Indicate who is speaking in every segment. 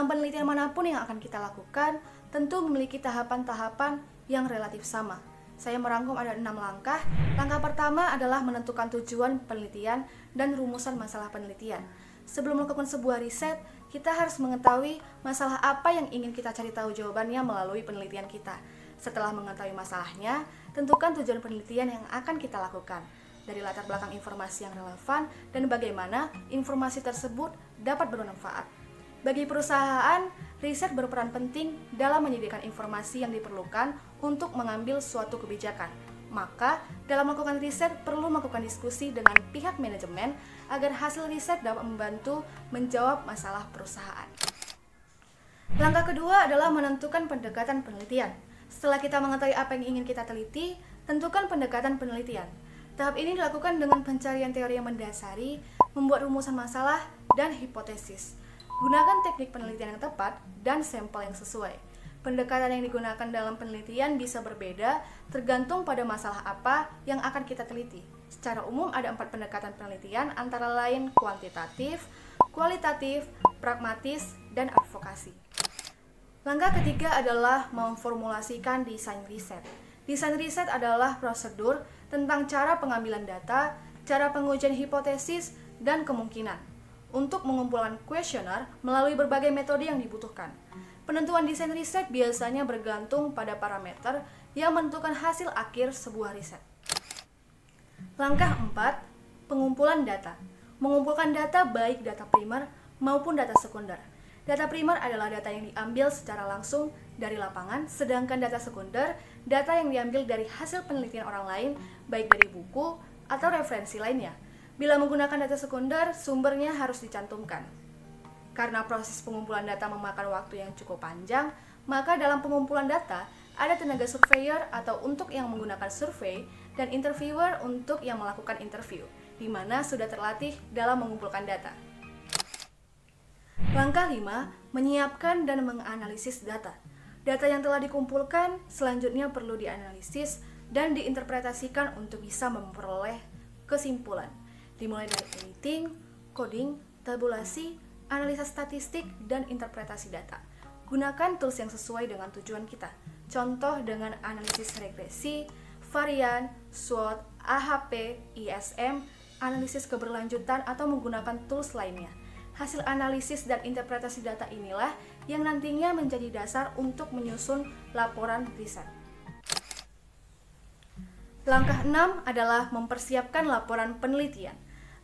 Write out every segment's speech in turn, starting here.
Speaker 1: Dalam penelitian manapun yang akan kita lakukan, tentu memiliki tahapan-tahapan yang relatif sama. Saya merangkum ada 6 langkah. Langkah pertama adalah menentukan tujuan penelitian dan rumusan masalah penelitian. Sebelum melakukan sebuah riset, kita harus mengetahui masalah apa yang ingin kita cari tahu jawabannya melalui penelitian kita. Setelah mengetahui masalahnya, tentukan tujuan penelitian yang akan kita lakukan, dari latar belakang informasi yang relevan dan bagaimana informasi tersebut dapat bermanfaat. Bagi perusahaan, riset berperan penting dalam menyediakan informasi yang diperlukan untuk mengambil suatu kebijakan. Maka, dalam melakukan riset perlu melakukan diskusi dengan pihak manajemen agar hasil riset dapat membantu menjawab masalah perusahaan. Langkah kedua adalah menentukan pendekatan penelitian. Setelah kita mengetahui apa yang ingin kita teliti, tentukan pendekatan penelitian. Tahap ini dilakukan dengan pencarian teori yang mendasari, membuat rumusan masalah, dan hipotesis. Gunakan teknik penelitian yang tepat dan sampel yang sesuai. Pendekatan yang digunakan dalam penelitian bisa berbeda tergantung pada masalah apa yang akan kita teliti. Secara umum ada 4 pendekatan penelitian antara lain kuantitatif, kualitatif, pragmatis, dan advokasi. Langkah ketiga adalah memformulasikan desain riset. Desain riset adalah prosedur tentang cara pengambilan data, cara pengujian hipotesis, dan kemungkinan untuk mengumpulkan kuesioner melalui berbagai metode yang dibutuhkan. Penentuan desain riset biasanya bergantung pada parameter yang menentukan hasil akhir sebuah riset. Langkah 4, pengumpulan data. Mengumpulkan data baik data primer maupun data sekunder. Data primer adalah data yang diambil secara langsung dari lapangan, sedangkan data sekunder, data yang diambil dari hasil penelitian orang lain, baik dari buku atau referensi lainnya. Bila menggunakan data sekunder, sumbernya harus dicantumkan. Karena proses pengumpulan data memakan waktu yang cukup panjang, maka dalam pengumpulan data, ada tenaga surveyor atau untuk yang menggunakan survei, dan interviewer untuk yang melakukan interview, di mana sudah terlatih dalam mengumpulkan data. Langkah 5, menyiapkan dan menganalisis data. Data yang telah dikumpulkan selanjutnya perlu dianalisis dan diinterpretasikan untuk bisa memperoleh kesimpulan. Dimulai dari editing, coding, tabulasi, analisa statistik, dan interpretasi data. Gunakan tools yang sesuai dengan tujuan kita. Contoh dengan analisis regresi, varian, SWOT, AHP, ISM, analisis keberlanjutan, atau menggunakan tools lainnya. Hasil analisis dan interpretasi data inilah yang nantinya menjadi dasar untuk menyusun laporan riset. Langkah 6 adalah mempersiapkan laporan penelitian.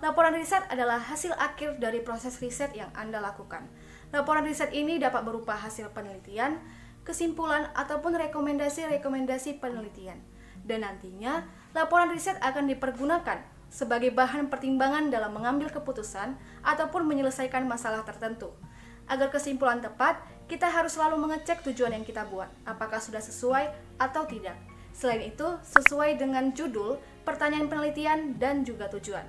Speaker 1: Laporan riset adalah hasil akhir dari proses riset yang Anda lakukan. Laporan riset ini dapat berupa hasil penelitian, kesimpulan, ataupun rekomendasi-rekomendasi penelitian. Dan nantinya, laporan riset akan dipergunakan sebagai bahan pertimbangan dalam mengambil keputusan ataupun menyelesaikan masalah tertentu. Agar kesimpulan tepat, kita harus selalu mengecek tujuan yang kita buat, apakah sudah sesuai atau tidak. Selain itu, sesuai dengan judul, pertanyaan penelitian, dan juga tujuan.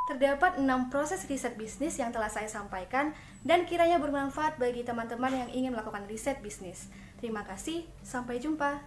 Speaker 1: Terdapat 6 proses riset bisnis yang telah saya sampaikan dan kiranya bermanfaat bagi teman-teman yang ingin melakukan riset bisnis. Terima kasih, sampai jumpa.